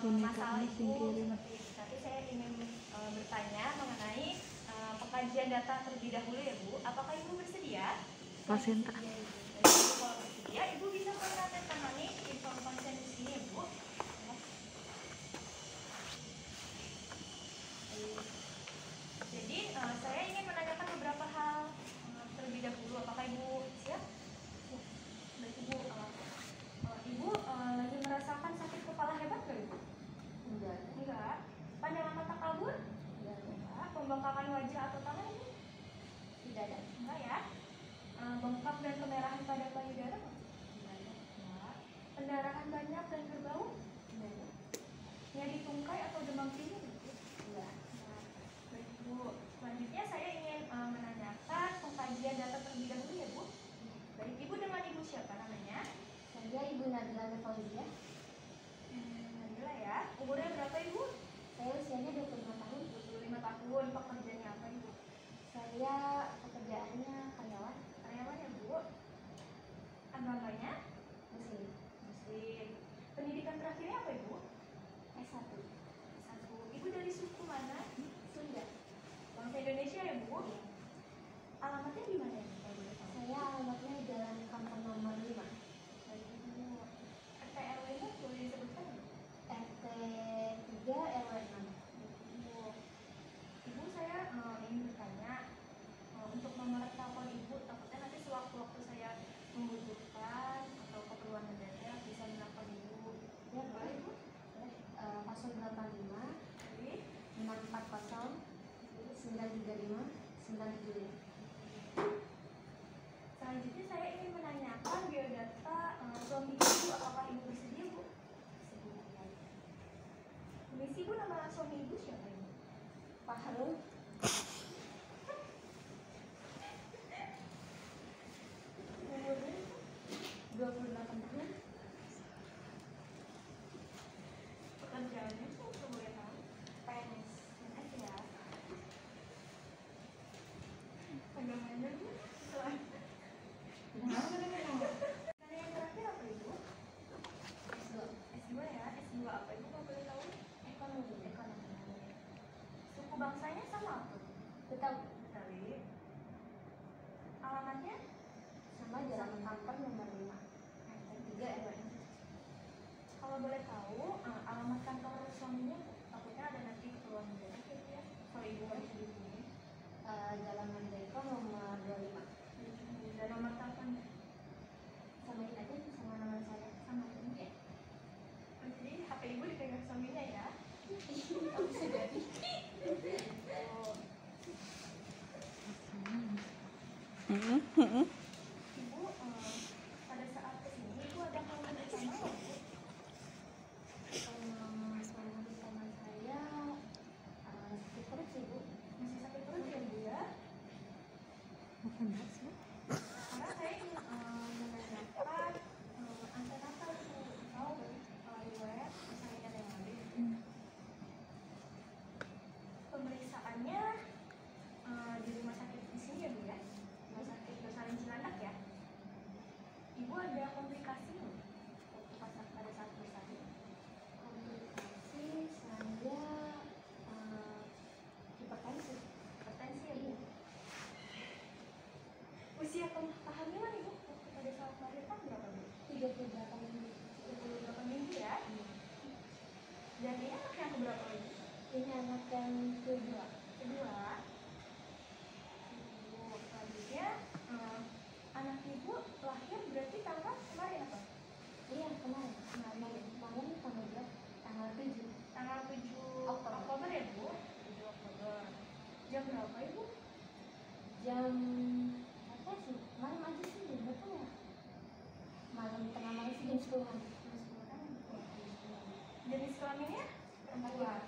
masalah Ibu seperti itu. Tapi saya ingin bertanya mengenai pengkajian data terlebih dahulu ya Bu. Apakah Ibu bersedia? Masinta. Kalau bersedia, Ibu bisa menandatangani inform konsen di sini ya Bu. Jadi saya ingin menanyakan beberapa hal terlebih dahulu. Apakah Ibu siap? Baik Ibu. Ibu lagi merasakan sakit kepala hebat nggak Ibu? Enggak. Pandangan mata kabur? Enggak. Pembengkakan wajah atau tangan Ibu? Tidak ada. Enggak ya. Bengkak dan kemerahan pada payudara? Enggak. Pendarahan banyak dan berbau? Enggak. Nyeri tungkai atau demam tinggi? Enggak. Baik Bu. Selanjutnya saya ingin menanyakan pengkajian data terlebih dahulu ya Bu. Baik Ibu, dengan Ibu siapa namanya? Saya Ibu Nabila Fauzia. Nabila ya. Umurnya berapa Ibu? Saya usianya 25 tahun. 25 tahun. Pekerjaannya apa Ibu? Saya pekerjaannya karyawan. Karyawan ya Bu. Agamanya? Muslim. Muslim. Pendidikan terakhirnya apa Ibu? S1. S1. Ibu dari suku mana? Sunda. Bangsa Indonesia ya Bu? Iya. Alamatnya di mana Ibu? Saya alamatnya Jalan Kampung nomor 5. Baik Ibu. RT RW-nya boleh disebutkan ya? RT 3 RW 6. Ibu. Ibu, saya ingin bertanya untuk nomor telepon Ibu, takutnya nanti sewaktu-waktu saya membutuhkan atau keperluan mendadak bisa menelpon Ibu. Ya, Boleh Ibu? 085 Jadi 640 935 975. selanjutnya saya ingin menanyakan biodata suami Ibu. Apakah Ibu bersedia Bu? Permisi Bu, nama suami Ibu siapa Ibu? Pak Harun. Umurnya 28 tahun. pekerjaannya tuh kalau boleh tahu? PNS. PNS ya. Agamanya Bu? Selain Karena yang terakhir apa Ibu? S2. S2 ya. S2 apa Ibu kalau boleh tahu? Ekonomi. Suku bangsanya sama apa? Betawi. Betawi. Alamatnya? Sama Jalan Kampung nomor 5. RT 3 RW 6. Kalau boleh tahu alamat kantor suaminya takutnya ada nanti keperluan mendadak gitu ya. Kalau Ibu nggak bisa dihubungi. Jalan Merdeka nomor 25. Dan nomor teleponnya Samain aja sama nama saya. sama ini ya. Jadi HP Ibu dipegang suaminya ya. Oh, bisa jadi. Oh. Ibu pada saat kesini Ibu ada keluhan bersama nggak Bu? Sama teman saya sakit perut sih Bu. Masih sakit perut ya Bu ya? Karena saya ingin menanyakan antenatal itu tahu riwayat persalinan yang lalu. Pemeriksaannya di rumah sakit di sini ya Bu ya? Rumah sakit Bersalin Cilandak ya? Ibu ada komplikasi nggak waktu pada saat bersalin? Komplikasi saya hipertensi. Hipertensi ya Bu? Usia kehamilan Ibu waktu pada saat melahirkan berapa Bu? 38 minggu. 28 minggu ya? Dan ini anak yang keberapa Ibu? Ini anak yang kedua. Kedua. Ibu, selanjutnya anak Ibu lahir berarti tanggal kemarin apa? Iya, kemarin tanggal berapa? Tanggal 7. Tanggal 7 Oktober ya Bu? 7 Oktober. Jam berapa Ibu? Jam apa sih? Malam aja sih, jam berapa ya? Malam, tengah malam sih, jam 10-an. Jenis kelaminnya? Perempuan.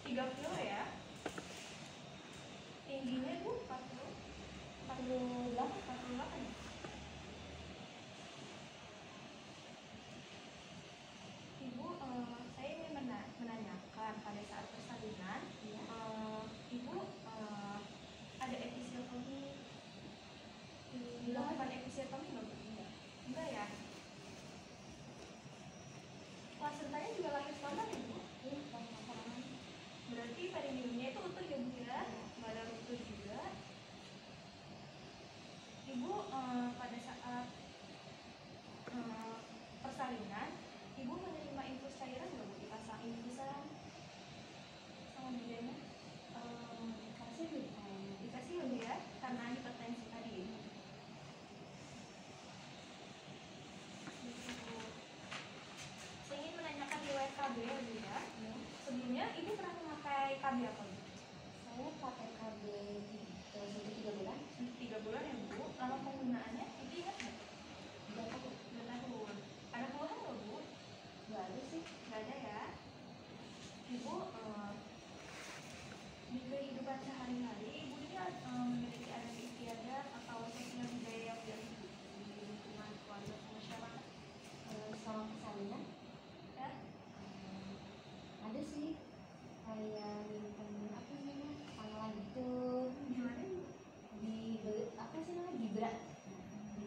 3 kilo ya? Tingginya Bu 40? 48 ya? Ibu, saya ingin menanyakan pada saat persalinan, Ibu ada episode kehidupan sehari-hari, ibu ini memiliki adat istiadat atau sosial budaya yang dihidup di lingkungan keluarga atau masyarakat? Soal kesalinan Ya, ada sih, kayak nyimpen apa sih namanya, pangkalan gitu gimana ibu? di apa sih namanya, gibra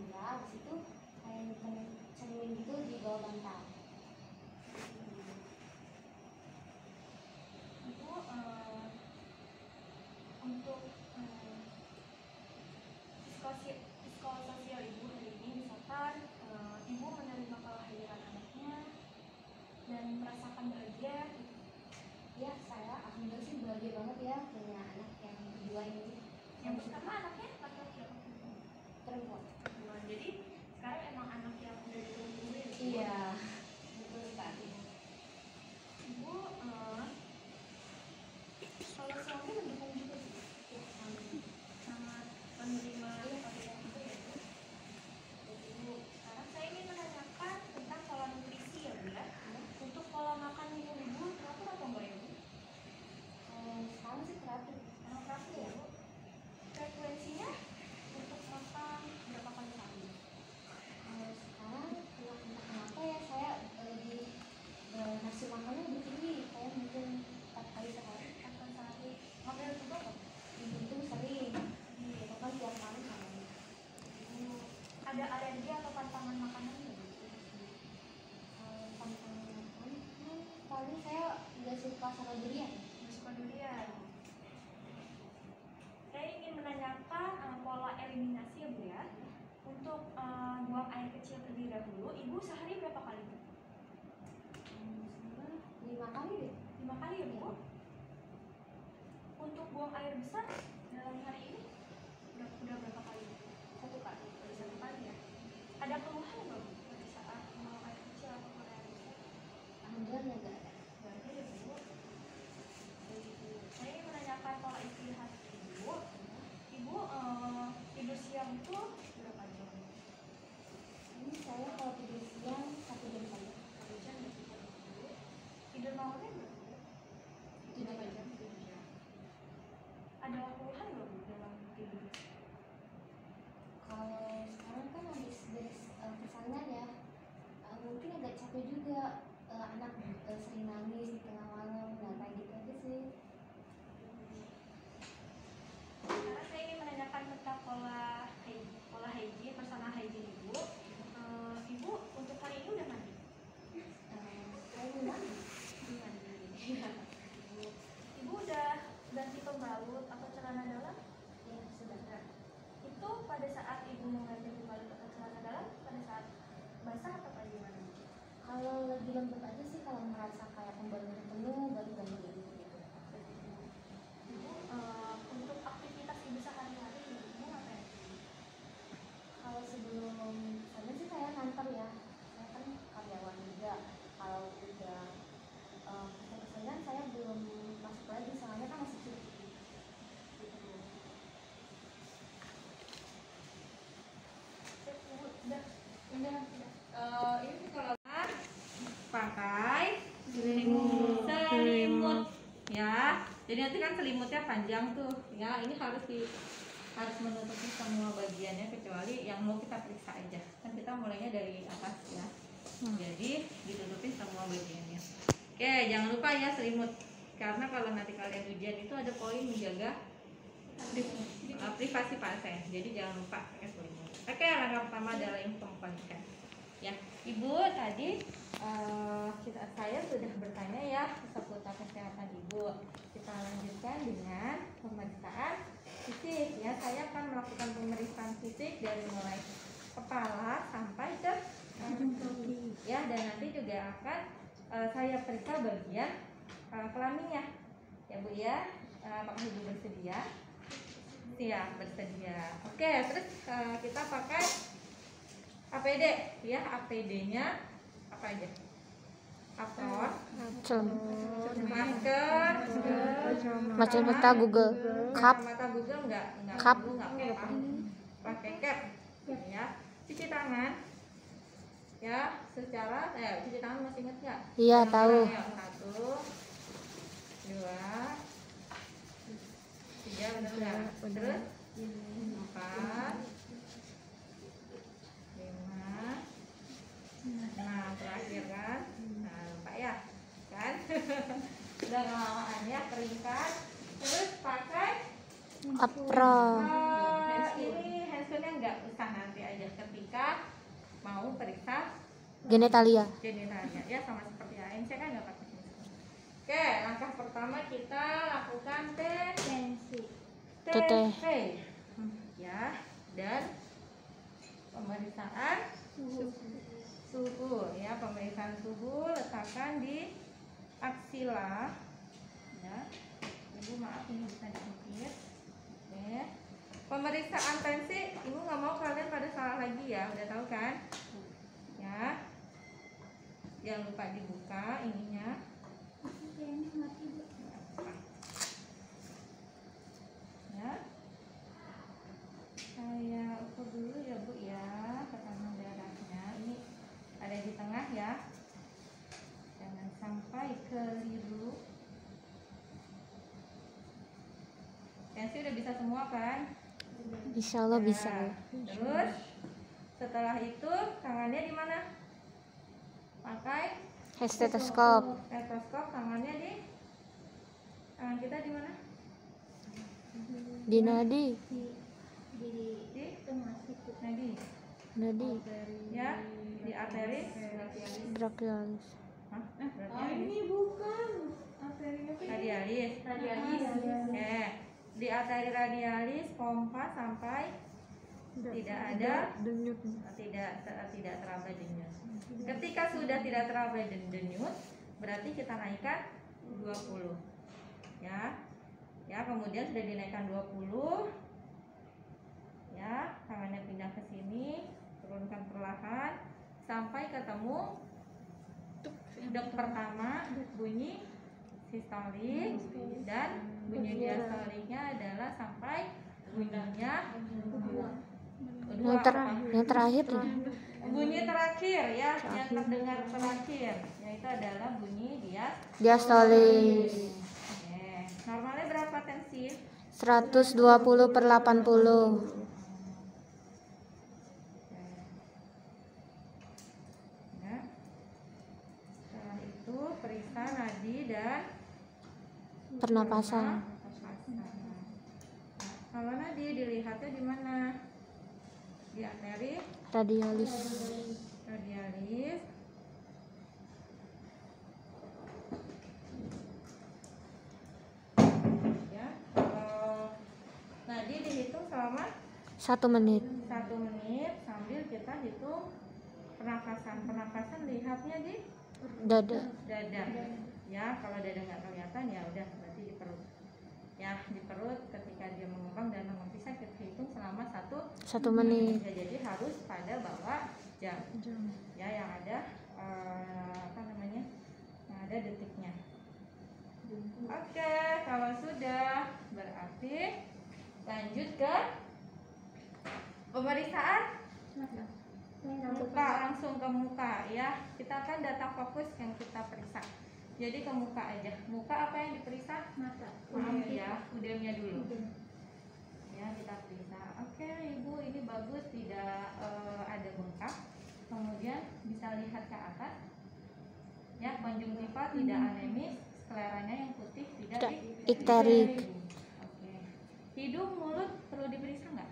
habis itu kayak nyimpen cermin gitu di bawah bantal. Ibu untuk psikososial ibu hari ini misalkan ibu menerima kelahiran anaknya dan merasakan bahagia. Ya, saya alhamdulillah sih bahagia banget ya punya anak yang kedua ini. Yang pertama anaknya laki-laki atau Perempuan. perempuan? Jadi sekarang emang anak yang udah ditunggu-tungguin. Iya, betul sekali. Ibu kalau suami mendukung juga sih, Ya, sangat menerima kehadiran ibu ya Bu. Ibu, sekarang saya ingin menanyakan tentang pola nutrisi ya Bu ya. Untuk pola makan minum ibu teratur atau enggak ya Bu? sekarang sih teratur. Emang teratur ya Bu? Frekuensinya untuk makan berapa kali sehari? Sekarang entah kenapa ya saya di nafsu makannya lebih tinggi, kayak mungkin 4 kali sehari. 4 kali sehari. Makan juga kok? Itu sering, bahkan tiap malam sama. Ibu ada alergi atau pantangan makanan nggak Bu? Pantangan makan, paling saya nggak suka sama durian. Nggak suka durian. Saya ingin menanyakan pola eliminasi ya Bu ya. Untuk buang air kecil terlebih dahulu, ibu sehari berapa kali Bu? 5 kali deh. 5 kali ya Bu? Untuk buang air besar dalam hari ini udah berapa kali? 1 kali. Baru 1 kali ya. Ada keluhan nggak Bu pada saat buang air kecil atau buang air besar? Alhamdulillah nggak ada. Nggak ada ya Bu. Ibu, saya ingin menanyakan pola istirahat ibu. Ibu tidur siang itu berapa jam? Ini saya kalau tidur siang 1 jam saja. 1 jam ya Bu. Tidur malamnya berapa Bu? 7 jam. 7 jam. Ada keluhan nggak Bu dalam tidur? Kalau sekarang kan habis beres persalinan ya, mungkin agak capek juga, anak sering nangis di tengah malam, nah kayak gitu aja sih. Sekarang saya ingin menanyakan tentang pola hygiene, personal hygiene ibu. Ibu untuk hari ini udah mandi? Saya belum mandi. Belum mandi. Ibu udah ganti pembalut atau celana dalam? Ya sudah. Itu pada saat ibu mengganti pembalut atau celana dalam pada saat basah atau pada gimana? Kalau lagi lembab aja sih, kalau merasa kayak pembalutnya penuh baru ganti gitu. Ibu untuk aktivitas ibu sehari-hari ibu ngapain? Kalau sebelum sana sih saya kantor ya, saya kan karyawan juga. Kalau udah persalinan saya belum masuk lagi, soalnya kan masih cuti. Udah. Ini kalau pakai selimut ya. Jadi nanti kan selimutnya panjang tuh ya. Ini harus menutupi semua bagiannya kecuali yang mau kita periksa aja. Kan kita mulainya dari atas ya. Jadi ditutupin semua bagiannya. Oke, jangan lupa ya selimut. Karena kalau nanti kalian ujian itu ada poin menjaga privasi pasien. Jadi jangan lupa pakai selimut. Oke, langkah pertama adalah informasikan. Ya, Ibu tadi saya sudah bertanya ya seputar kesehatan Ibu. Kita lanjutkan dengan pemeriksaan fisik ya. Saya akan melakukan pemeriksaan fisik dari mulai kepala sampai ke kaki ya, dan nanti juga akan saya periksa bagian kelaminnya ya Bu ya. Apakah Ibu bersedia? Siap, bersedia. Oke, terus kita pakai APD ya. APD-nya apa aja? Apron, masker, Kacamata Google Cup. kacamata Google enggak Cup. perlu, enggak apa-apa. Pakai cap ya. Cuci tangan ya secara cuci tangan masih ingat nggak? Iya, tahu. Ya, 1, 2, 3, Terus 4, 5. Nah, terakhir kan. Nah, lupa ya. Kan? Udah kelamaan ya peringkat. Terus pakai Apro. ini handscoonnya nggak usah, nanti aja ketika mau periksa Genitalia. genitalia ya, sama seperti ANC kan nggak pakai handscoon. Oke, langkah pertama kita lakukan tensi. TT. Ya, dan pemeriksaan suhu ya, pemeriksaan suhu letakkan di aksila ya. Ibu maaf ini bisa diukir. Oke. Pemeriksaan tensi, ibu nggak mau kalian pada salah lagi ya, udah tahu kan? Ya, jangan lupa dibuka ininya. Ya, saya ukur dulu ya Bu ya, tekanan darahnya ini ada di tengah ya, jangan sampai keliru. Tensi udah bisa semua kan? Insya Allah bisa. Nah, terus setelah itu tangannya di mana? Pakai Stetoskop. stetoskop, tangannya di tangan kita di mana? Di nadi. Di nadi. Nadi. Ya, di arteri. Brachialis. Hah? Ini bukan radialis. Di arteri radialis pompa sampai tidak ada tidak teraba denyut. Ketika sudah tidak teraba denyut, berarti kita naikkan 20. Ya. Ya, kemudian sudah dinaikkan 20. Ya, tangannya pindah ke sini, turunkan perlahan sampai ketemu dek pertama, bunyi sistolik, dan bunyi diastoliknya adalah sampai bunyinya Yang terakhir nih. bunyi terakhir ya, yang terdengar terakhir, yaitu adalah bunyi Diastolis. Oke. Normalnya berapa tensi? 120/80. Ya. Setelah itu periksa nadi dan Pernapasan. Nah, kalau nadi dilihatnya di mana? Di arteri Radialis. radialis. Ya, kalau nadi dihitung selama 1 menit. 1 menit sambil kita hitung pernafasan. Pernafasan lihatnya di Dada. dada. Ya, kalau dada nggak kelihatan ya udah berarti di perut. Ya, di perut ketika dia mengembang dan menghisap kita hitung selama 1 menit. Ya, jadi harus pada bawa jam. Ya, yang ada yang ada detiknya. Oke, kalau sudah berarti lanjut ke pemeriksaan muka, langsung ke muka ya. Kita akan data fokus yang kita periksa. Jadi ke muka aja. Muka apa yang diperiksa? Mata. Ya, udahnya dulu. Ya, kita periksa. Oke, Ibu, ini bagus, tidak ada bengkak. Kemudian bisa lihat ke atas. Ya, konjungtiva tidak anemis, skleranya yang putih tidak Ikterik. Oke. Hidung, mulut perlu diperiksa nggak?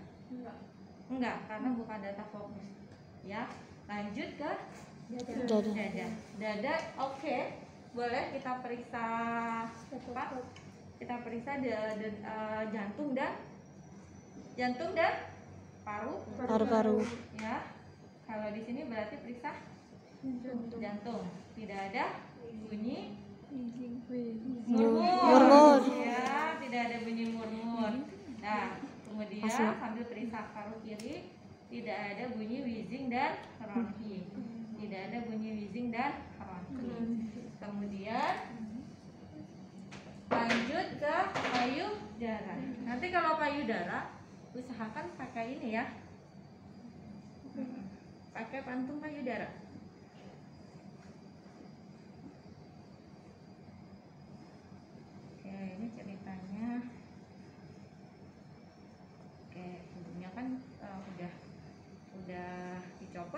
Enggak, karena bukan data fokus. Ya, lanjut ke Dada. Dada, oke. Boleh kita periksa apa? Kita periksa jantung dan paru. Paru-paru. Ya. Kalau di sini berarti periksa jantung. Tidak ada bunyi Murmur. Ya, tidak ada bunyi murmur. Nah, kemudian sambil periksa paru kiri, tidak ada bunyi wheezing dan ronki. Tidak ada bunyi wheezing dan ronki. Kemudian lanjut ke payudara. Nanti kalau payudara usahakan pakai ini ya. Pakai pantung payudara. Oke, ini ceritanya.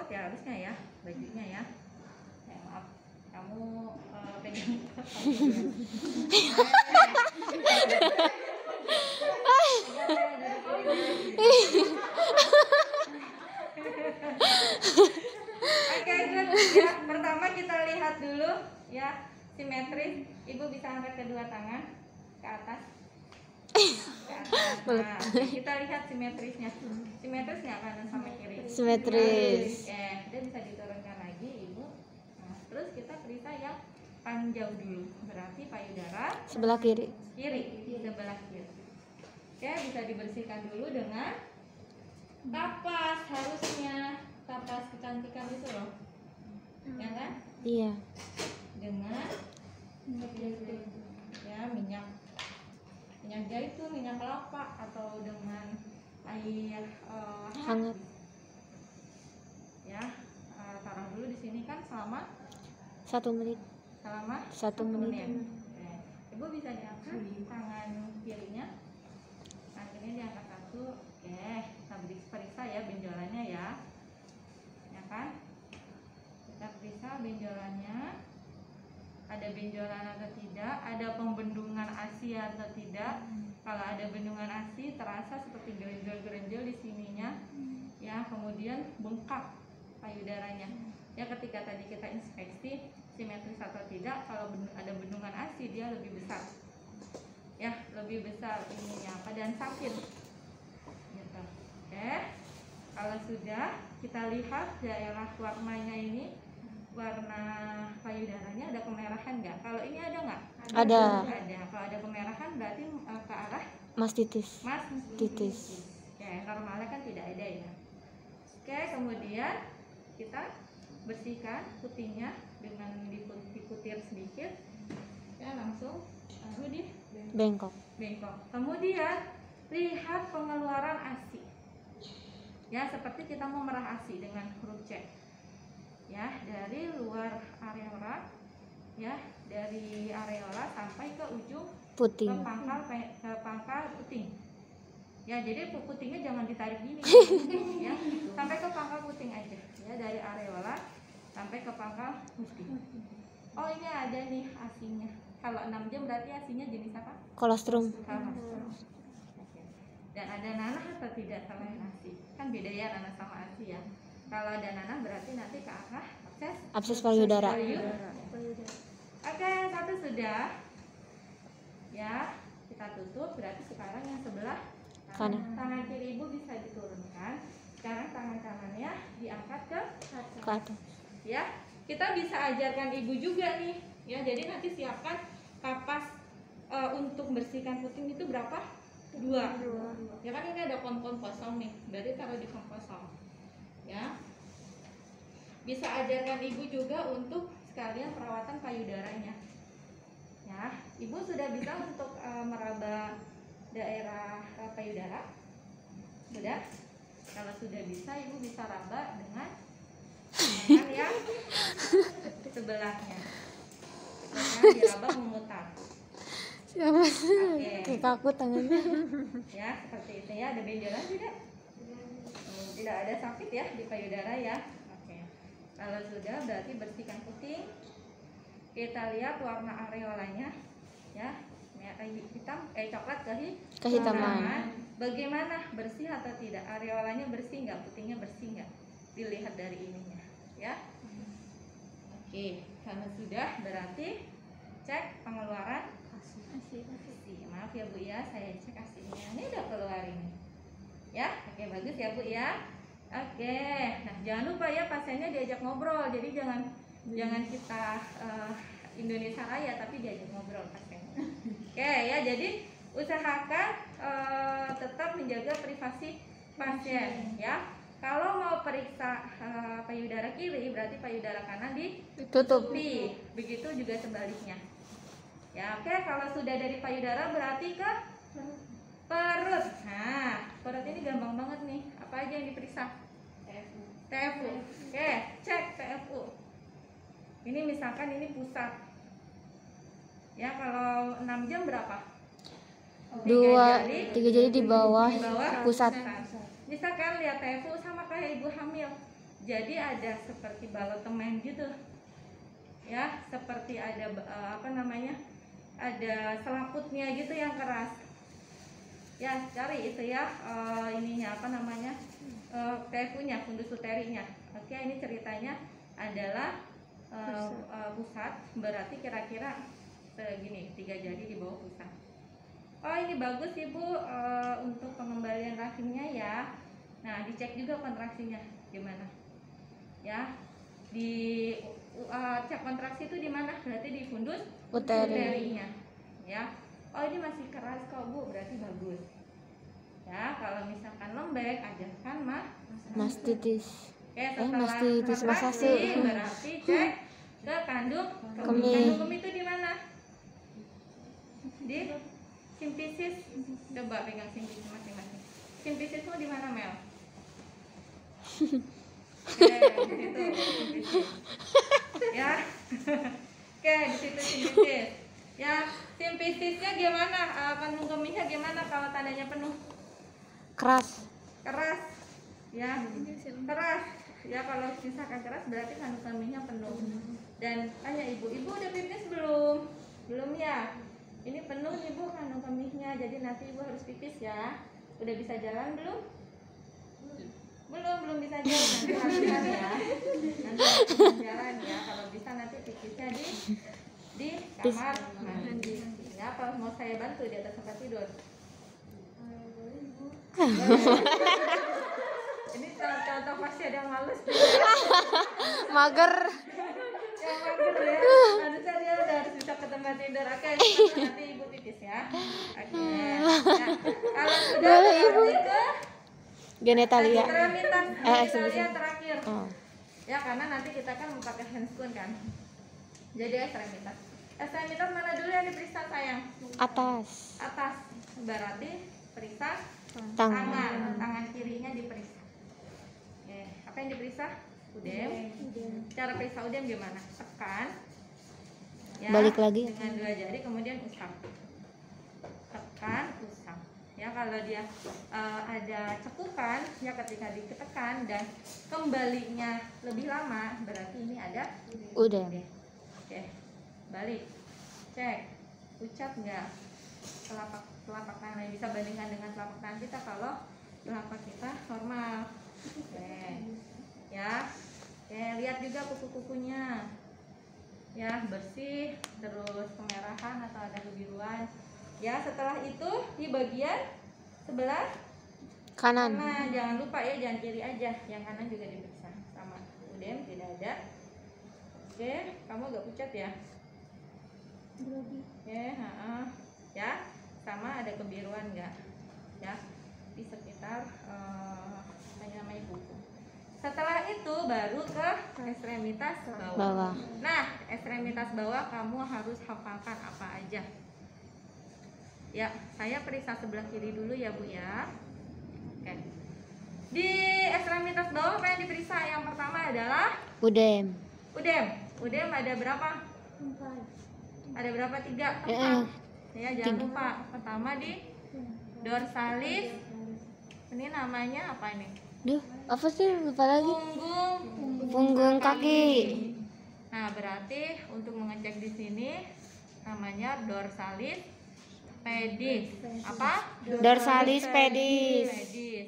ya harusnya ya bajunya ya. Maaf, kamu pegang. Oke, good. Ya, pertama kita lihat dulu ya simetris. Ibu bisa angkat kedua tangan ke atas. Ke atas. Nah, kita lihat simetrisnya. Simetris nggak kanan sama kiri? Simetris. Oke, dia bisa diturunkan lagi, Ibu. Nah, terus kita periksa yang panjang dulu. Berarti payudara Sebelah kiri. kiri, sebelah kiri. Oke, bisa dibersihkan dulu dengan kapas, harusnya kapas kecantikan itu loh, ya kan? Iya. Dengan ya minyak zaitun, minyak kelapa, atau dengan air Hangat. ya. Taruh dulu di sini kan selama 1 menit. selama 1 menit. Oke. Ibu bisa diangkat tangan kirinya, tangan kirinya diangkat satu. Oke, kita periksa ya benjolannya ya kan? Kita periksa benjolannya, ada benjolan atau tidak, ada pembendungan ASI atau tidak. Kalau ada bendungan ASI terasa seperti gerenjel-gerenjel di sininya ya, kemudian bengkak payudaranya ya. Ketika tadi kita inspeksi simetris atau tidak, kalau ada bendungan ASI dia lebih besar ya, lebih besar ininya apa dan sakit gitu. Oke, kalau sudah kita lihat daerah warnanya ini, warna payudaranya ada kemerahan nggak? Kalau ini ada nggak? Ada. Ada. Kalau ada kemerahan berarti ke arah Mastitis. mastitis. Ya, normalnya kan tidak ada ya. Oke, kemudian kita bersihkan putingnya dengan diputir sedikit. Ya, langsung taruh di Bengkok. Kemudian lihat pengeluaran ASI. Ya, seperti kita mau merah ASI dengan huruf C. Ya, dari luar areola ya, dari areola sampai ke ujung Puting. ke pangkal puting. Ya, jadi putingnya jangan ditarik gini ya. Sampai ke pangkal puting aja. Ya, dari areola sampai ke pangkal puting. Oh, ini ada nih ASI-nya. Kalau 6 jam berarti ASI-nya jenis apa? Kolostrum. Kolostrum. Dan ada nanah atau tidak selain ASI? Kan beda ya nanah sama ASI ya. Kalau ada nanah berarti nanti ke arah Abses payudara. Oke, satu sudah. Ya, kita tutup. Berarti sekarang yang sebelah Kanan. tangan kiri ibu bisa diturunkan. Sekarang tangan kanannya diangkat ke Ke atas. ya. Kita bisa ajarkan ibu juga nih. Ya, jadi nanti siapkan kapas untuk bersihkan puting itu berapa? 2. Ya kan ini ada kom-kom kosong nih, berarti taruh di kom kosong. Ya. Bisa ajarkan ibu juga untuk sekalian perawatan payudaranya. Ya, ibu sudah bisa untuk meraba daerah payudara? Sudah? Kalau sudah bisa, ibu bisa raba dengan tangan yang sebelahnya. Misalnya diraba memutar. Siapa? Oke. Kayak kaku tangannya. Ya, seperti itu ya. Ada benjolan tidak? Tidak ada sakit ya di payudara ya. Oke. Kalau sudah berarti bersihkan puting. Kita lihat warna areolanya ya. Hitam, coklat Kehitaman. Bagaimana, bersih atau tidak? Areolanya bersih nggak? Putingnya bersih nggak? Dilihat dari ininya ya. Oke, kalau sudah berarti cek pengeluaran ASI. Maaf ya Bu ya, saya cek ASI-nya. Ini udah keluar ini. Ya, oke bagus ya Bu ya. Oke, nah jangan lupa ya pasiennya diajak ngobrol. Jadi jangan kita Indonesia Raya, tapi diajak ngobrol pasiennya. Oke ya, jadi usahakan tetap menjaga privasi pasien ya. Kalau mau periksa payudara kiri, berarti payudara kanan Tutup. ditutupi. Begitu juga sebaliknya. Ya, oke. Kalau sudah dari payudara berarti ke perut. Nah, perut ini gampang banget nih. Apa aja yang diperiksa? TFU. Oke, cek TFU. Ini misalkan ini pusat. Ya, kalau 6 jam berapa? 3 jari di bawah pusat. Misalkan lihat TFU sama kayak ibu hamil. Jadi ada seperti balok temen gitu. Ya, seperti ada ada selaputnya gitu yang keras. Ya, cari itu ya, ininya tefunya, fundus uterinya. Oke, ini ceritanya adalah pusat, berarti kira-kira segini, 3 jari di bawah pusat. Oh, ini bagus Ibu untuk pengembalian rahimnya ya. Nah, dicek juga kontraksinya gimana. Ya, di cek kontraksi itu di mana? Berarti di fundus uterinya. Ya. Oh, ini masih keras kok Bu, berarti bagus. Ya, kalau misalkan lembek, ajarkan mastitis. Oke, setelah mastitis kontraksi, masasi. berarti cek ke kandung kemih. Kemih. Kandung kemih itu di mana? Di simpisis. Coba pegang simpisis masing-masing. Simpisismu di mana, Mel? Oke, di situ simpisis. Ya. Oke, di situ simpisis. Ya, simpisisnya gimana? Kandung kemihnya gimana kalau tandanya penuh? Keras. Keras. Ya, keras. Ya, kalau misalkan keras berarti kandung kemihnya penuh. Dan tanya Ibu udah pipis belum? Belum ya? Ini penuh nih Bu kandung kemihnya, jadi nanti Ibu harus pipis ya. Udah bisa jalan belum? Belum bisa jalan, nanti latihan ya. Nanti latihan jalan ya. Kalau bisa nanti pipisnya di kamar mandi. Ya, apa mau saya bantu di atas tempat tidur? Ini contoh pasien yang males tuh ya. Mager. Yang mager ya. Harusnya dia udah harus bisa ke tempat tidur. Oke, nanti Ibu pipis ya. Oke. Ya. Kalau sudah Boleh, Ibu. berarti ke Genitalia. genitalia terakhir. Oh. Ya, karena nanti kita kan mau pakai handscoon kan. Jadi ekstremitas. Ekstremitas mana dulu yang diperiksa sayang? Atas. Atas. Berarti periksa Tangan. tangan kirinya diperiksa. Oke, apa yang diperiksa? Udem. Cara periksa udem gimana? Tekan. Ya, Balik lagi. dengan 2 jari kemudian usap. Tekan, usap. Ya, kalau dia ada cekukan, ya ketika ditekan dan kembalinya lebih lama, berarti ini ada Udem. Oke, balik. Cek. Ucap nggak? Telapak tangan yang bisa bandingkan dengan telapak tangan kita kalau telapak kita normal. Oke. Ya. Oke, lihat juga kuku-kukunya. Ya, bersih, terus kemerahan atau ada kebiruan. Ya, setelah itu di bagian sebelah Kanan. jangan lupa ya, jangan kiri aja, yang kanan juga diperiksa sama. Udem tidak ada. Oke, kamu agak pucat ya. Oke, ya, sama ada kebiruan enggak? Ya, di sekitar namanya kuku. Setelah itu baru ke ekstremitas bawah. Nah, ekstremitas bawah kamu harus hafalkan apa aja. Ya, saya periksa sebelah kiri dulu ya Bu ya. Oke. Di ekstremitas bawah apa yang diperiksa? Yang pertama adalah Udem. Udem ada berapa? 4. Ada berapa? 3, 4. Ya, jangan lupa. Pertama di dorsalis. Ini namanya apa ini? Duh, apa sih? Lupa lagi. Punggung kaki. Nah, berarti untuk mengecek di sini namanya dorsalis pedis. Apa? Dorsalis pedis.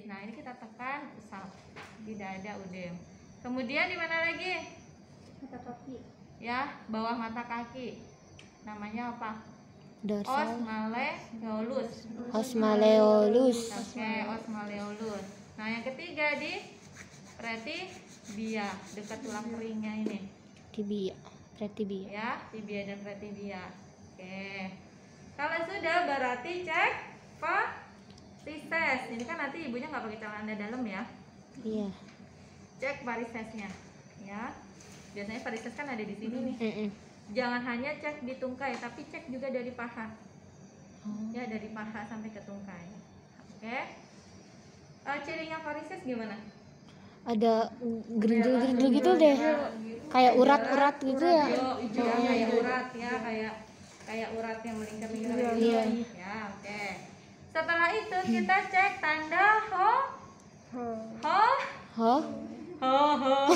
Nah, ini kita tekan, usap. Tidak ada udem. Kemudian di mana lagi? Mata kaki. Ya, bawah mata kaki. Namanya apa? Dorsal. Osmaleolus. Osmaleolus. Oke, osmaleolus. Nah, yang ketiga di pretibia, dekat tulang keringnya ini. Tibia. Pretibia. Ya, tibia dan pretibia. Oke. Kalau sudah berarti cek varises. Ini kan nanti ibunya nggak pakai celana dalam ya. Iya. Cek varisesnya. Ya. Biasanya varises kan ada di sini nih. Mm-mm. Jangan hanya cek di tungkai, tapi cek juga dari paha. Oh. Ya, dari paha sampai ke tungkai. Oke. Cirinya varises gimana? Ada gerindil-gerindil gitu deh. Kayak urat-urat gitu ya. Iya, kayak urat ya, kayak urat yang melingkar-lingkar. Iya. Ya, oke. Setelah itu kita cek tanda Ho. Ho ho.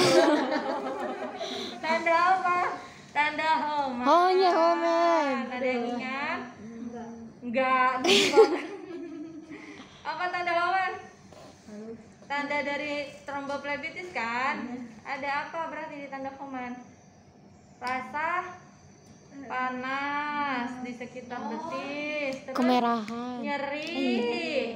Tanda apa? Tanda Homan. Oh, iya, Homan. Ada yang ingat? Enggak. Gimana? Apa tanda Homan? Tanda dari tromboflebitis kan? Ada apa berarti di tanda Homan? Rasa panas di sekitar betis, terus Kemerahan. nyeri,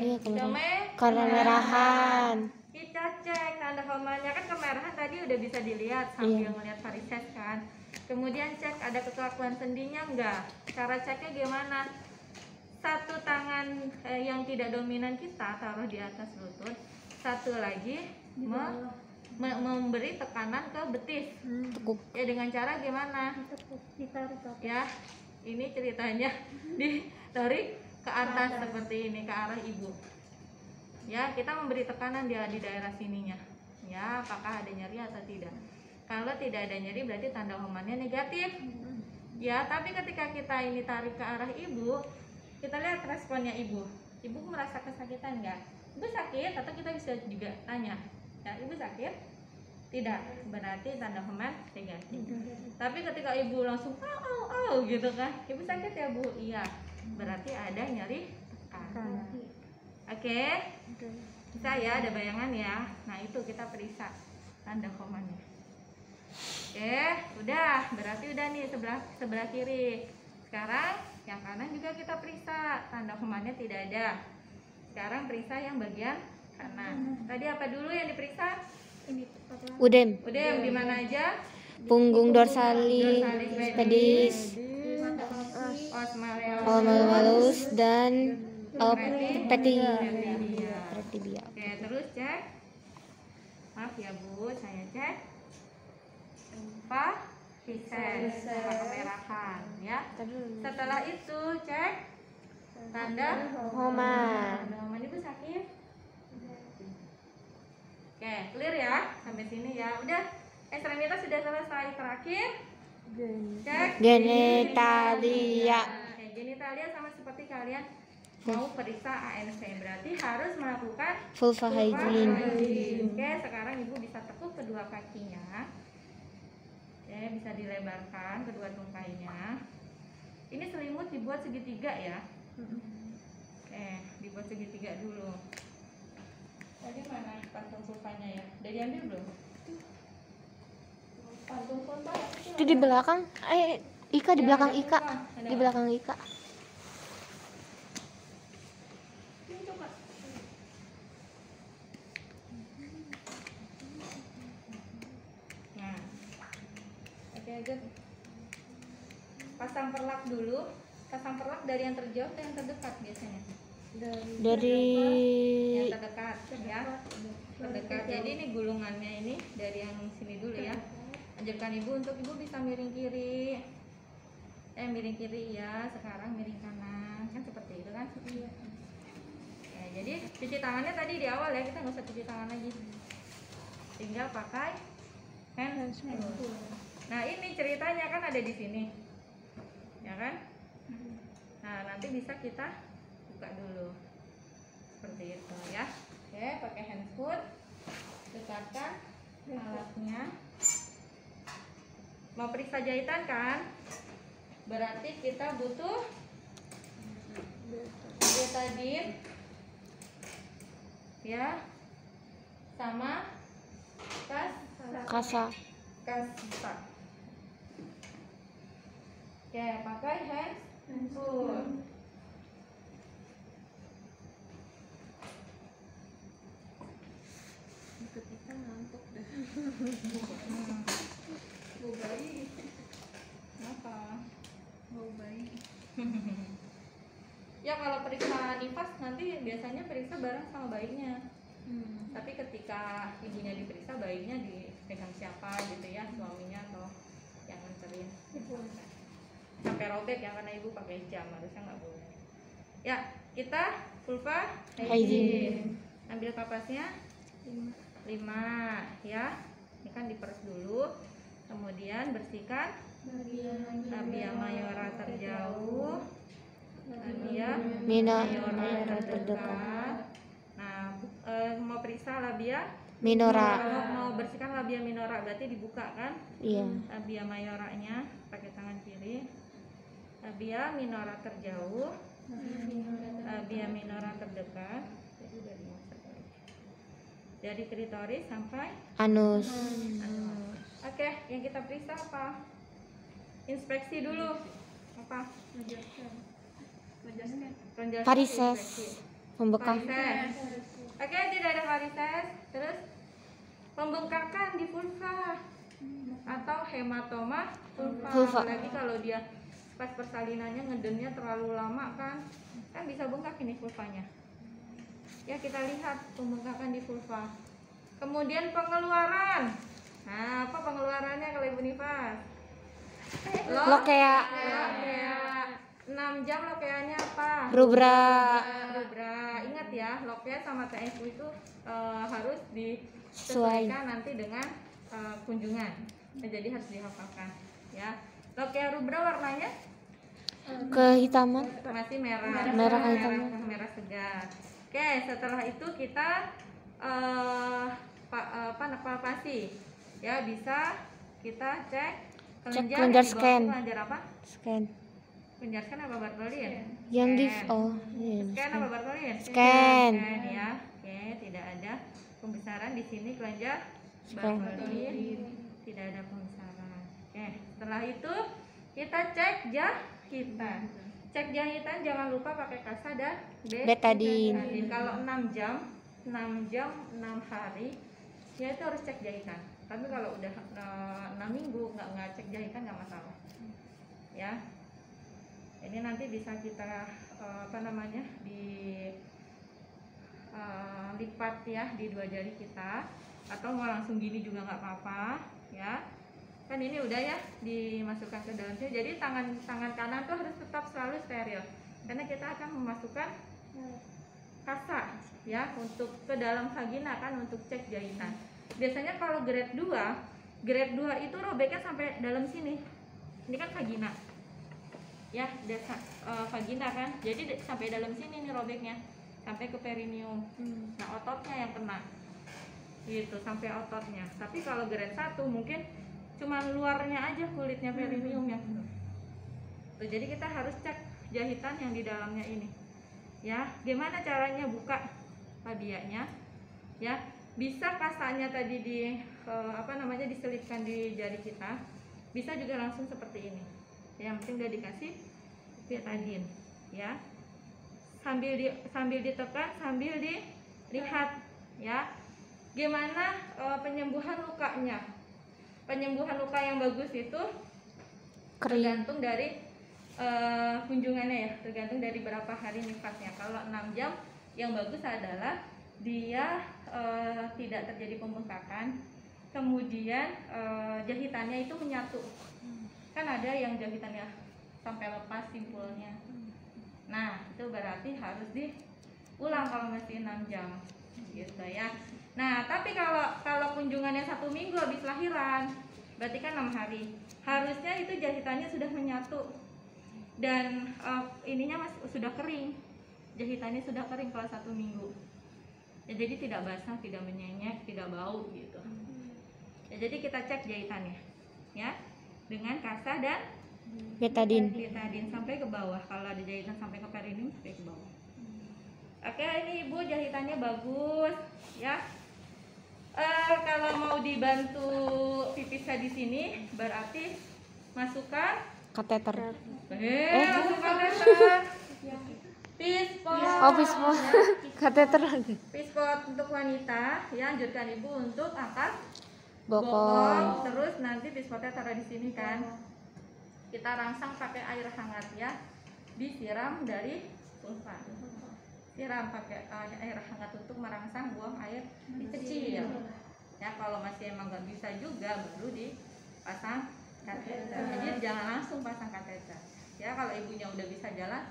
Iya, kemerahan. kemerahan. Kemerahan. Kita cek tanda Homannya kan kemerahan tadi udah bisa dilihat sambil melihat varises kan. Kemudian cek ada kekakuan sendinya enggak. Cara ceknya gimana? Satu tangan yang tidak dominan kita taruh di atas lutut, satu lagi memberi tekanan ke betis. Tekuk. Ya dengan cara gimana? Ya, ini ceritanya ditarik ke atas seperti ini ke arah ibu. Ya, kita memberi tekanan di daerah sininya. Ya, apakah ada nyeri atau tidak? Kalau tidak ada nyeri berarti tanda Homannya negatif. Ya, tapi ketika kita ini tarik ke arah ibu, kita lihat responnya ibu. Ibu merasa kesakitan enggak? Ibu sakit atau kita bisa juga tanya. Ya, ibu sakit? Tidak, berarti tanda Homan negatif. Tapi ketika ibu langsung au gitu kan, ibu sakit ya bu? Iya, berarti ada nyeri tekan. Oke, bisa ya, ada bayangan ya. Nah itu kita periksa tanda Homannya. Oke, udah, berarti udah nih sebelah kiri. Sekarang yang kanan juga kita periksa, tanda Homannya tidak ada. Sekarang periksa yang bagian kanan. Tadi apa dulu yang diperiksa? Udem. Udem di mana aja? Punggung dorsalis, pedis, osmalus dan petibia. Oke, terus cek. Maaf ya bu, saya cek. Varises, kemerahan ya. Setelah itu cek tanda Homan. Tanda Homan ibu sakit? Oke, clear ya sampai sini ya. Udah, ekstremitas sudah selesai. Terakhir cek Genitalia. Oke, genitalia sama seperti kalian mau periksa ANC, berarti harus melakukan Vulva hygiene. Oke, sekarang ibu bisa tekuk kedua kakinya. Oke, bisa dilebarkan kedua tungkainya. Ini selimut dibuat segitiga ya. Oke, dibuat segitiga dulu. Tadi mana pantung vulvanya ya? Udah diambil belum? Pantung vulva Itu di belakang. Ika di belakang Ika. Di belakang Ika. Nah, oke aja. Pasang perlak dulu. Pasang perlak dari yang terjauh ke yang terdekat biasanya. Dari Yang terdekat ya. Terdekat. Jadi ini gulungannya ini dari yang sini dulu ya. Anjurkan ibu untuk ibu bisa miring kiri. Miring kiri ya. Sekarang miring kanan. Kan seperti itu kan? Ya, jadi cuci tangannya tadi di awal ya. Kita nggak usah cuci tangan lagi. Tinggal pakai hand spray. Nah ini ceritanya kan ada di sini, ya kan? Nah nanti bisa kita buka dulu seperti itu ya. Oke, pakai hand foot, dekatkan alatnya. Mau periksa jahitan kan? Berarti kita butuh betadine ya, sama kasa. kasa. Oke, pakai hand foot. Kita ngantuk deh. Mau bayi. Kenapa? Mau bayi. Ya kalau periksa nifas nanti biasanya periksa bareng sama bayinya. Tapi ketika ibunya diperiksa, bayinya dipegang siapa gitu ya, suaminya atau yang nganterin. Sampai robek ya karena ibu pakai jam, harusnya nggak boleh. Ya, kita vulva hygiene. Ambil kapasnya 5 ya. Ini kan diperes dulu. Kemudian bersihkan labia mayora terjauh, labia Mina mayora terdekat. terdekat. Nah, mau periksa labia labia Minora. Mau bersihkan labia minora berarti dibuka kan? Iya. Labia mayoranya pakai tangan kiri. Labia minora terjauh. Labia minora terdekat. Jadi dari klitoris sampai Anus. anus. Oke, yang kita periksa apa? Inspeksi dulu. Apa? Tonjol Varises. inspeksi. Membekak. Varises. Oke, tidak ada varises. Terus pembengkakan di vulva atau hematoma vulva. Apalagi kalau dia pas persalinannya ngedennya terlalu lama kan bisa bengkak ini vulvanya. Ya, kita lihat pembengkakan di vulva. Kemudian pengeluaran. Nah, apa pengeluarannya kalau Ibu Nifas? Lokea. 6 jam lokeanya apa? Rubra. Rubra. Ingat ya, lokea sama TFU itu harus disesuaikan nanti dengan kunjungan. Nah, jadi harus dihafalkan ya. Lokea rubra warnanya Kehitaman. masih merah. Merah kehitaman. Merah segar. Oke, setelah itu kita palpasi. Ya, bisa kita cek kelenjar scan. Kelenjar apa? Scan. Kelenjar scan apa Bartholin? Yang di Scan. iya. Scan apa Bartholin? Scan. Scan ya. Oke, tidak ada pembesaran di sini kelenjar Scan. Bartholin. Tidak ada pembesaran. Oke, setelah itu kita cek jahitan. Cek jahitan jangan lupa pakai kasa dan Betadine. Kalau 6 jam, 6 hari, ya itu harus cek jahitan. Tapi kalau udah 6 minggu nggak cek jahitan nggak masalah. Ya. Ini nanti bisa kita lipat ya di 2 jari kita, atau mau langsung gini juga nggak apa-apa ya. Kan ini udah ya dimasukkan ke dalam sini. Jadi tangan kanan tuh harus tetap selalu steril karena kita akan memasukkan kasa ya untuk ke dalam vagina kan untuk cek jahitan. Biasanya kalau grade 2 itu robeknya sampai dalam sini. Ini kan vagina. Ya, vagina kan. Jadi sampai dalam sini nih robeknya. Sampai ke perineum. Nah, ototnya yang kena. Gitu, sampai ototnya. Tapi kalau grade 1 mungkin cuma luarnya aja kulitnya perineum yang kena. Tuh, jadi kita harus cek jahitan yang di dalamnya ini. Ya, gimana caranya buka labianya? Ya, bisa kasanya tadi diselipkan di jari kita. Bisa juga langsung seperti ini. Yang penting udah dikasih betadine, ya. Sambil ditekan, sambil dilihat, ya. Gimana penyembuhan lukanya? Penyembuhan luka yang bagus itu tergantung dari kunjungannya ya, tergantung dari berapa hari nifasnya. Kalau 6 jam, yang bagus adalah dia tidak terjadi pembengkakan, kemudian jahitannya itu menyatu. Kan ada yang jahitannya sampai lepas simpulnya. Nah, itu berarti harus diulang kalau masih 6 jam gitu ya. Nah, tapi kalau kunjungannya 1 minggu habis lahiran, berarti kan 6 hari. Harusnya itu jahitannya sudah menyatu dan ininya sudah kering. Jahitannya sudah kering kalau 1 minggu. Ya, jadi tidak basah, tidak menyenyek, tidak bau gitu. Ya, jadi kita cek jahitannya, ya, dengan kasa dan Betadine. sampai ke bawah. Kalau ada jahitan sampai ke perineum, sampai ke bawah. Oke, ini Ibu jahitannya bagus, ya. Kalau mau dibantu pipisnya di sini, berarti masukkan Kateter. masuk kateter. Pispot. Oh, pispot. Kateter lagi. Pispot untuk wanita, ya. Anjurkan Ibu untuk angkat Bokong. terus nanti pispotnya taruh di sini kan. Kita rangsang pakai air hangat ya. Disiram dari vulva. Siram pakai air hangat untuk merangsang buang air kecil. Ya, kalau masih emang nggak bisa juga baru dipasang kateter. Jadi jangan langsung pasang kateter. Ya, kalau ibunya udah bisa jalan,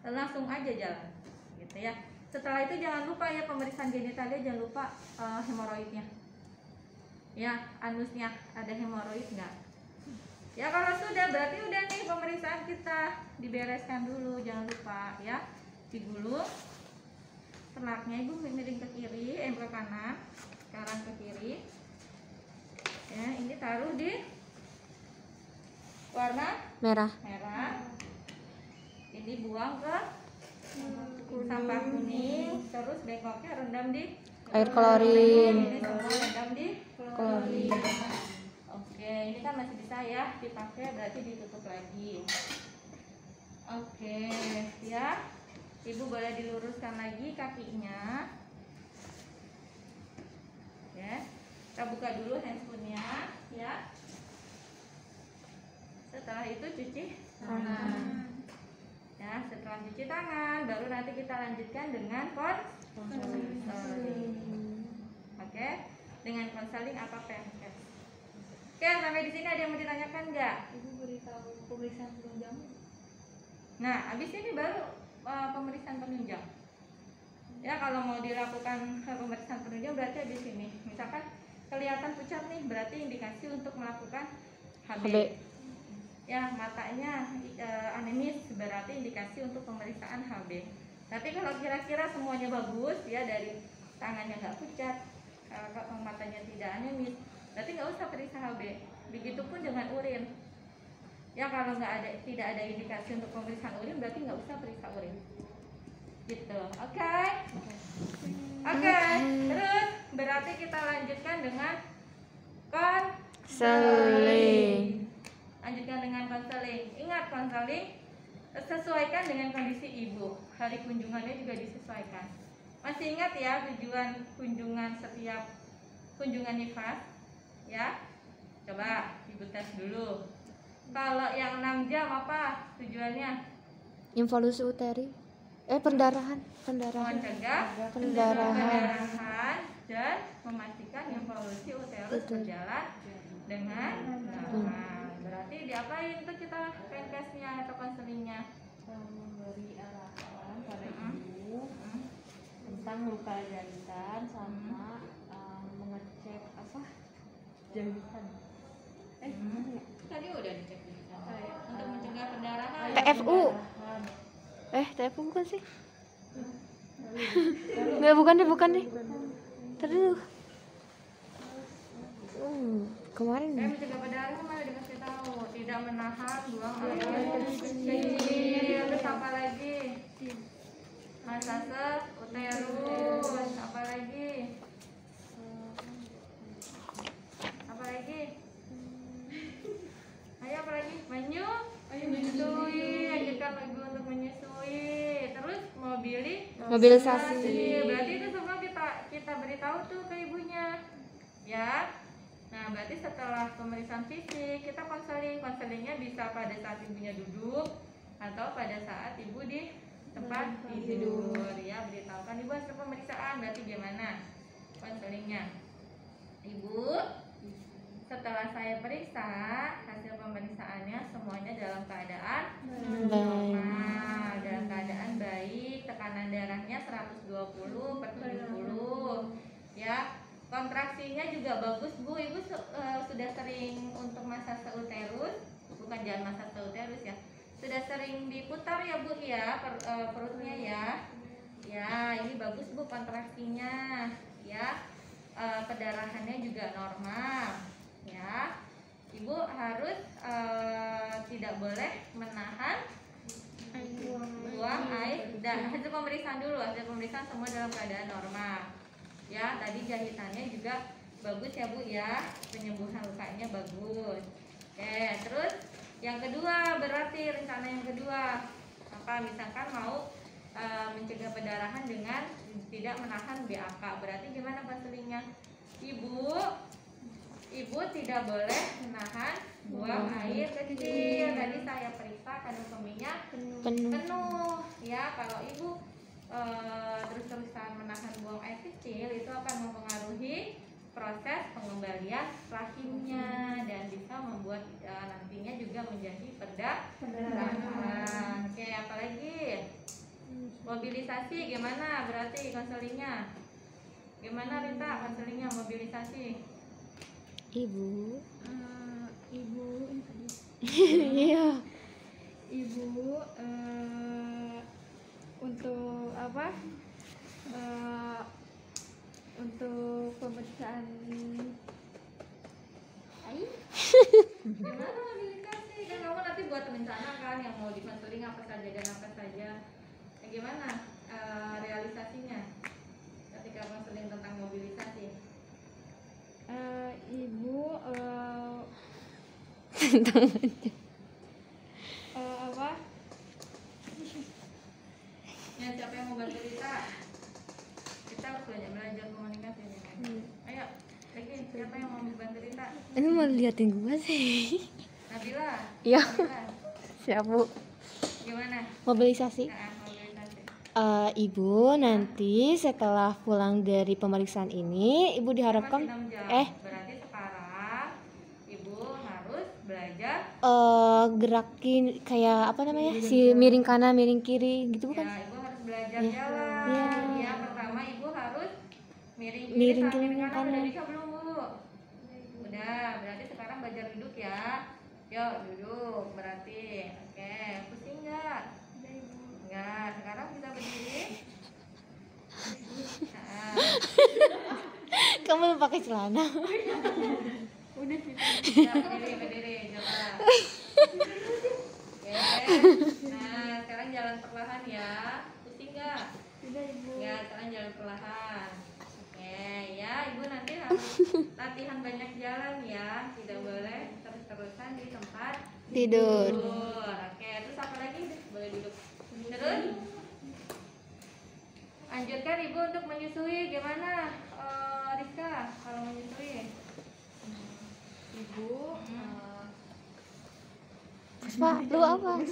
langsung aja jalan. Gitu ya. Setelah itu jangan lupa ya pemeriksaan genitalia, jangan lupa hemoroidnya. Ya, anusnya ada hemoroid nggak? Ya, kalau sudah berarti udah nih pemeriksaan kita dibereskan dulu, jangan lupa ya. Digulung ternaknya Ibu miring ke kiri, ke kanan. sekarang ke kiri. Ya, ini taruh di warna Merah. merah. Ini buang ke sampah kuning, terus bengkoknya rendam di Air klorin. Ini semua rendam di Klorin. Oke, ini kan masih bisa ya dipakai, berarti ditutup lagi. Oke, ya. Ibu boleh diluruskan lagi kakinya. Ya. Kita buka dulu handscoon-nya, ya. Setelah itu cuci tangan. Ya, setelah cuci tangan, baru nanti kita lanjutkan dengan konseling. Oke, dengan konseling apa PMS. Oke, sampai di sini ada yang mau ditanyakan nggak? Ibu beritahu pemeriksaan penunjang. Nah, habis ini baru pemeriksaan penunjang. Ya, kalau mau dilakukan pemeriksaan penunjang berarti habis ini. Misalkan kelihatan pucat nih, berarti indikasi untuk melakukan HB. HB. Ya, matanya anemis berarti indikasi untuk pemeriksaan HB. Tapi kalau kira-kira semuanya bagus, ya dari tangannya nggak pucat, matanya tidak anemis, berarti nggak usah periksa HB. Begitupun dengan urin. Ya, kalau tidak ada indikasi untuk pemeriksaan urin, berarti nggak usah periksa urin. Gitu, oke? Oke, terus berarti kita lanjutkan dengan Konseling. Lanjutkan dengan konseling. Ingat, konseling sesuaikan dengan kondisi ibu. Hari kunjungannya juga disesuaikan. Masih ingat ya tujuan kunjungan setiap kunjungan nifas? Ya, coba ibu tes dulu. Kalau yang 6 jam apa tujuannya? Involusi uteri. Pendarahan. Mencegah pendarahan dan memastikan involusi uterus berjalan dengan normal. Berarti diapain tuh kita PNKS-nya atau konselingnya? Memberi arahan pada ibu tentang luka jahitan sama mengecek jahitan. Tadi udah dicek untuk mencegah pendarahan. TFU. TFU bukan sih? Nggak, bukan deh. Terus. Kemarin. Mencegah pendarahan malah dikasih tahu tidak menahan buang air kecil. Terus apa lagi? Masase uterus. Apa lagi? Ayo apa lagi? Menyusui. Anjurkan ibu untuk menyusui. Terus mobilisasi. Berarti itu semua kita beritahu tuh ke ibunya. Ya. Nah, berarti setelah pemeriksaan fisik kita konselingnya bisa pada saat ibunya duduk atau pada saat ibu di tempat tidur. Ya, beritahukan ibu hasil pemeriksaan. Berarti gimana konselingnya? Ibu, setelah saya periksa hasil pemeriksaannya semuanya dalam keadaan normal, dalam keadaan baik. Tekanan darahnya 120/70. Ya. Kontraksinya juga bagus Bu. Ibu sudah sering untuk masase uterus, bukan jangan masase uterus ya. Sudah sering diputar ya Bu ya perutnya ya. Ya, ini bagus Bu kontraksinya ya. Pendarahannya juga normal ya. Ibu harus tidak boleh menahan buang air. Dan hasil pemeriksaan dulu, hasil pemeriksaan semua dalam keadaan normal. Ya, tadi jahitannya juga bagus ya Bu ya, penyembuhan lukanya bagus. Oke, terus yang kedua berarti rencana yang kedua apa? Misalkan mau mencegah pendarahan dengan tidak menahan BAK, berarti gimana konselingnya? Ibu tidak boleh menahan buang air kecil. Tadi saya periksa kandung kemihnya penuh. Ya, kalau ibu terus-terusan menahan buang air kecil itu akan mempengaruhi proses pengembalian rahimnya dan bisa membuat nantinya juga menjadi perdarahan. Oke, apalagi mobilisasi gimana berarti konselingnya? Gimana Rita konselingnya mobilisasi? Ibu. Iya. Ibu untuk apa? Untuk pemeriksaan Gimana mobilisasi? Kan kamu nanti buat rencana kan yang mau dikonseling apa saja dan apa saja. Ya, gimana realisasinya ketika konseling tentang mobilisasi? Ibu apa? Ya, siapa yang mau bantu Rita? Kita harus belajar komunikasi nih. Ayo, lagi siapa yang mau bantu Rita? Ini mau liatin gua sih. Nabila. Iya. Nabila. Siap Bu. Gimana? Mobilisasi. Mobilisasi. Ibu nanti setelah pulang dari pemeriksaan ini, Ibu diharapkan Masih 6 jam. Berarti sekarang Ibu harus belajar gerakin kayak apa namanya? Si miring kanan, miring kiri gitu bukan? ya, Ibu harus belajar Iya. jalan. Iya. Ya, pertama Ibu harus miring kiri Miring sama kiri, miring kanan. kanan. Udah bisa belum, Bu? Udah, berarti sekarang belajar duduk ya. Yuk, duduk berarti. Oke, pusing nggak? Enggak, sekarang bisa berdiri. Nah, Kamu belum pakai celana. ya, berdiri, coba. Oke. Nah, sekarang jalan perlahan ya. Pusing nggak? Ya, sekarang jalan perlahan. Oke, ya, Ibu nanti harus latihan banyak jalan ya. Tidak boleh terus-terusan di tempat Tidur. Oke, terus apa lagi? Boleh duduk. Terus lanjutkan Ibu untuk menyusui. Gimana Rizka kalau menyusui? Ibu Pak, lu apa?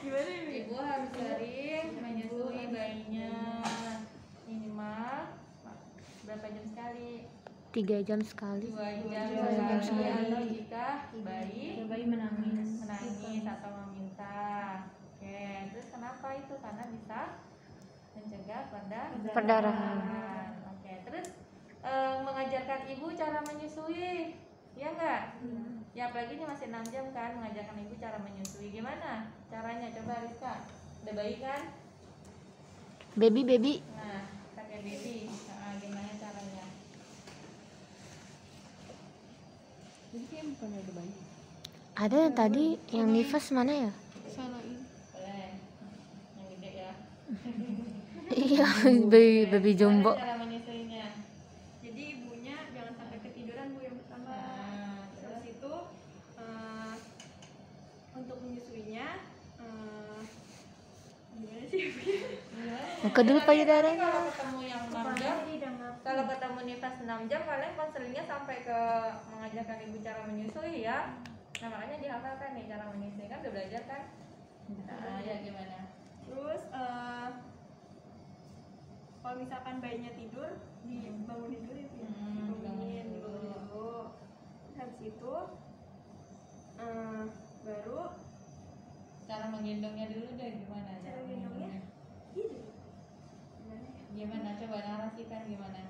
gimana ini? Ibu harus sering menyusui bayinya minimal berapa jam sekali? 3 jam sekali. 2 jam Dua jam sekali. sekali. Atau jika bayi menangis atau meminta. Oke, terus kenapa itu? Karena bisa mencegah Perdarahan. Oke, terus mengajarkan ibu cara menyusui, ya enggak? Ya apalagi ini masih 6 jam kan, mengajarkan ibu cara menyusui. Gimana caranya? Coba Rizka, udah bayi kan? Baby. Nah, pakai baby. Nah, gimana caranya? jadi kayak bukan ada bayi Ada yang tadi yang nifas mana ya? salahin Boleh, yang gede ya. Iya, baby jumbo. Gimana cara menyusuinya? jadi ibunya jangan sampai ketiduran Bu yang pertama. Nah, Terus itu untuk menyusuinya gimana sih Bu? Kedul payudaranya. Kalau ketemu yang 6 jam, kalau ketemu nifas 6 jam, kalian konselingnya sampai ke mengajarkan ibu cara menyusui ya. Nah makanya dihafalkan nih cara menyusui, kan udah belajar kan? Nah, ya gimana? Terus kalau misalkan bayinya tidur dibangunin dulu ya Bu, ya? dibangunin dulu. Habis itu baru Cara menggendongnya dulu deh gimana? cara gendongnya gitu. Gimana? Coba narasikan gimana?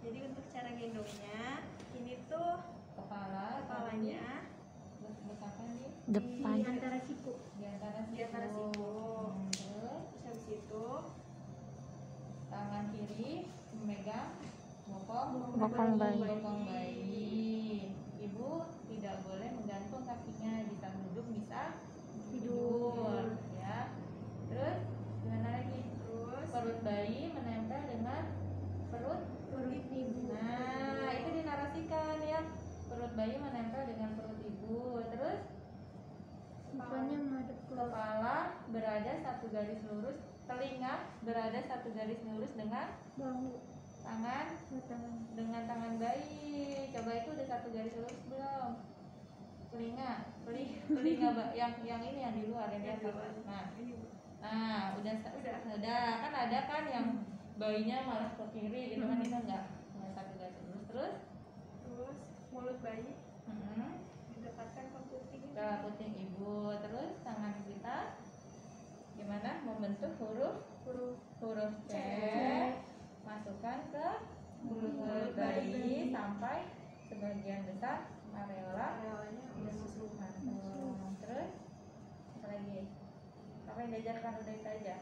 Jadi untuk cara gendongnya ini tuh kepalanya terus letakkan di Depan. di antara siku. di antara Di antara siku. Terus Terus habis itu tangan kiri memegang Bokong bayi. bokong bayi. Ibu tidak boleh menggantung kakinya, bisa duduk bisa tidur ya. Terus gimana lagi? terus Perut bayi menempel dengan perut ibu. Nah, itu dinarasikan ya. Perut bayi menempel dengan perut ibu. Terus Mukanya menghadap ke kepala berada satu garis lurus, telinga berada satu garis lurus dengan bahu. tangan dengan tangan bayi. Coba itu udah satu garis lurus belum? Telinga yang ini yang di luar yang di atas. Nah, udah kan ada kan yang bayinya malah ke kiri gitu kan, itu enggak satu garis lurus. Terus mulut bayi Terus didekatkan ke kuping. ke puting ibu. Terus tangan kita gimana membentuk huruf C, masukkan ke mulut bayi sampai sebagian besar areola. Areolanya udah susu. Terus apa lagi? Apa yang diajarkan udah itu aja?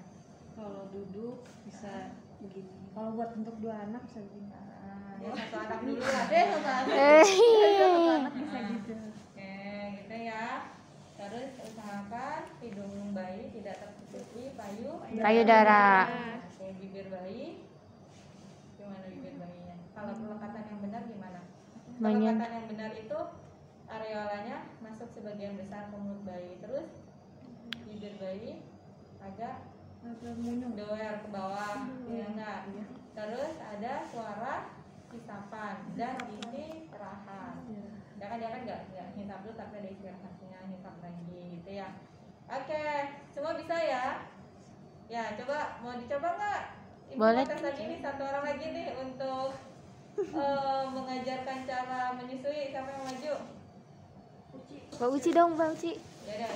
Kalau duduk bisa begini. Kalau buat untuk 2 anak bisa begini. Ya satu anak dulu lah. Satu anak. Iya. Satu anak bisa gitu. Oke, ya. Terus usahakan hidung bayi tidak tertutupi Payudara. Oke, bibir bayi. Gimana bibir bayinya? Kalau pelekatan yang benar gimana? Banyak. Pelekatan yang benar itu areolanya masuk sebagian besar ke mulut bayi. Terus bibir bayi agak doer ke bawah, ya enggak? Terus ada suara hisapan dan isi perahan. Ya kan dia kan nggak hisap dulu tapi ada isi perahannya, hisap lagi gitu ya. Oke, semua bisa ya? Ya, coba mau dicoba nggak? Ibu Boleh. mau tes lagi nih, satu orang lagi nih untuk mengajarkan cara menyusui. Siapa yang maju? Mbak Uci dong, Mbak Uci. Ya udah.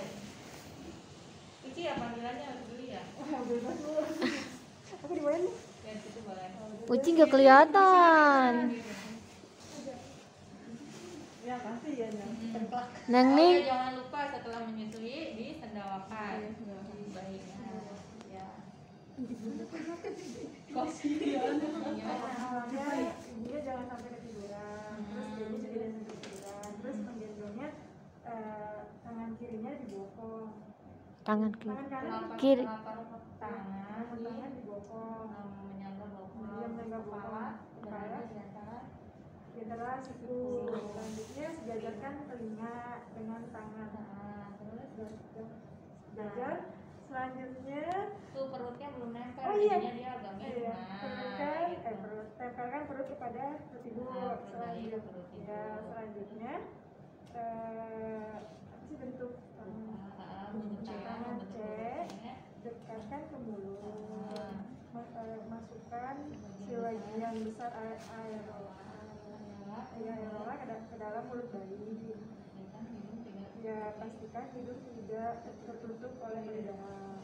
Uci ya panggilannya dulu ya. Aku di mana nih? Ya situ boleh. Uci nggak kelihatan. Ya pasti ya, templak. Neng Oh nih. ya, jangan lupa setelah menyusui disendawakan bayinya. Ya. Awalnya ibunya jangan sampai ketiduran, terus baby juga jangan sampai ketiduran, terus menggendongnya tangan kirinya dibokong, Tangan kiri. tangan kanan Kiri. Tangan dibokong, menyangga bokong, Iya, menyangga kepala, bokong. berada di antara di antara siku. Selanjutnya sejajarkan telinga dengan tangan. terus Sejajar. Selanjutnya tuh perutnya belum nempel, Oh, iya. jadinya dia agak miring. iya, tempelkan gitu. tempelkan perut kepada perut ibu. Nah, perut bayi ke perut ibu. Ya, selanjutnya apa sih bentuk tangan C, dekatkan ke mulut. Masukkan sebagian besar aerola ke dalam mulut bayi. Ya, pastikan hidung tidak tertutup oleh payudara.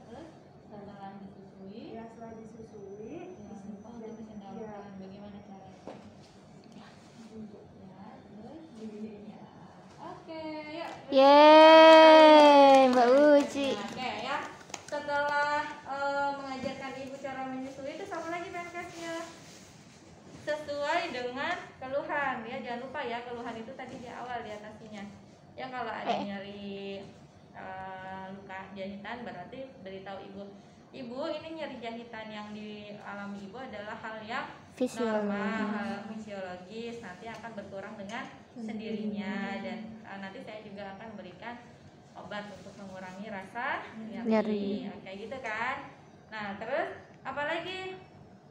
Terus setelah disusui, Ya, setelah disusui, jangan lupa untuk disendawakan. Bagaimana caranya? Ya, terus ya. Oke, yuk. Yeay, Mbak Uci. Oke ya. Setelah mengajarkan ibu cara menyusui, itu sama lagi menkesnya. Sesuai dengan keluhan ya, jangan lupa ya, keluhan itu tadi di awal di atasnya. Ya kalau ada nyeri luka jahitan berarti beritahu ibu. Ibu, ini nyeri jahitan yang dialami ibu adalah hal yang normal, hal fisiologis, nanti akan berkurang dengan sendirinya dan nanti saya juga akan berikan obat untuk mengurangi rasa nyeri. Kayak gitu kan. Nah, terus apalagi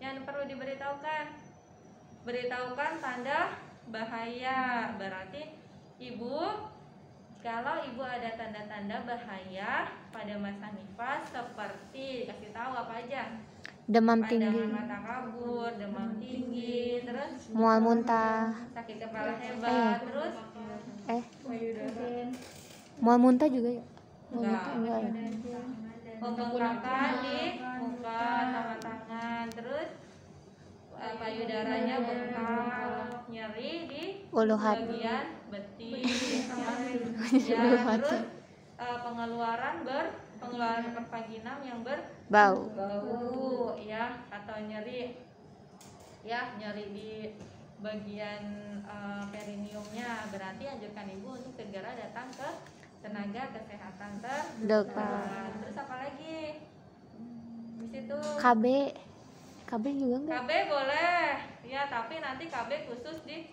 yang perlu diberitahukan? Beritahukan tanda bahaya. Berarti ibu, kalau ibu ada tanda-tanda bahaya pada masa nifas seperti kasih tahu apa aja? Demam tinggi, Pandangan mata kabur, demam tinggi, terus mual muntah, sakit kepala hebat, terus mual muntah juga ya? enggak, ya? pembengkakan di muka sama tangan, terus payudaranya bengkak, nyeri di Ulu hati. bagian betis, ya, terus pengeluaran pervaginam yang Bau. berbau, ya, atau nyeri, ya, nyeri di bagian perineumnya, berarti anjurkan ibu untuk segera datang ke tenaga kesehatan Dokter. Terus apa lagi? Di situ KB juga enggak? KB boleh, ya, tapi nanti KB khusus di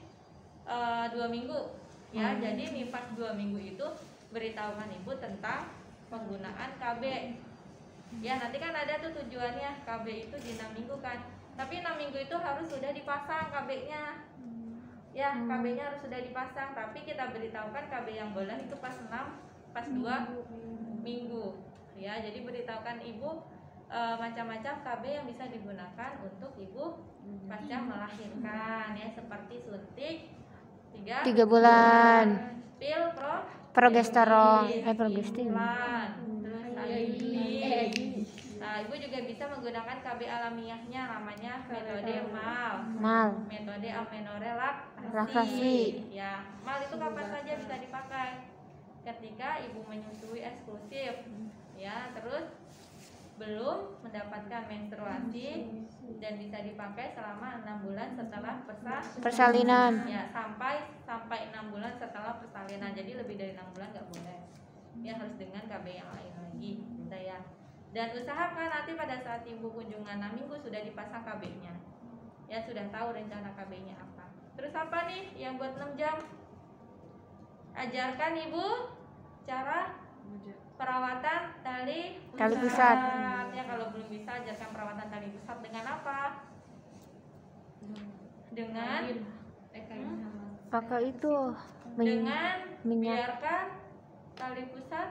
2 minggu, ya. Jadi nifas 2 minggu itu beritahukan ibu tentang penggunaan KB. Ya, nanti kan ada tuh tujuannya KB itu di 6 minggu kan. Tapi 6 minggu itu harus sudah dipasang KB-nya. Ya, KB-nya harus sudah dipasang, tapi kita beritahukan KB yang boleh itu pas 2 minggu. Ya, jadi beritahukan ibu macam-macam KB yang bisa digunakan untuk ibu pasca melahirkan, ya, seperti suntik 3 bulan, pil progesteron, implan, terus IUD. Nah, ibu juga bisa menggunakan KB alamiahnya, namanya metode MAL. Metode amenorelaksasi. Ya, MAL itu kapan saja bisa dipakai? Ketika ibu menyusui eksklusif. Ya, terus belum mendapatkan menstruasi dan bisa dipakai selama 6 bulan setelah Persalinan. ya, sampai 6 bulan setelah persalinan. Jadi lebih dari 6 bulan nggak boleh ya, harus dengan KB yang lain lagi gitu ya. Dan usahakan nanti pada saat ibu kunjungan 6 minggu sudah dipasang KB-nya ya, sudah tahu rencana KB-nya apa. Terus apa nih yang buat 6 jam? Ajarkan ibu cara perawatan tali pusat. ya. Kalau belum bisa, ajarkan perawatan tali pusat dengan apa? Dengan Pakai itu dengan minyak. biarkan tali pusat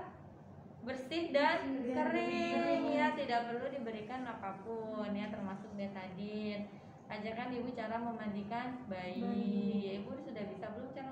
bersih dan kering ya, tidak perlu diberikan apapun ya, termasuk betadine. Ajarkan ibu cara memandikan bayi. Ibu sudah bisa belum cara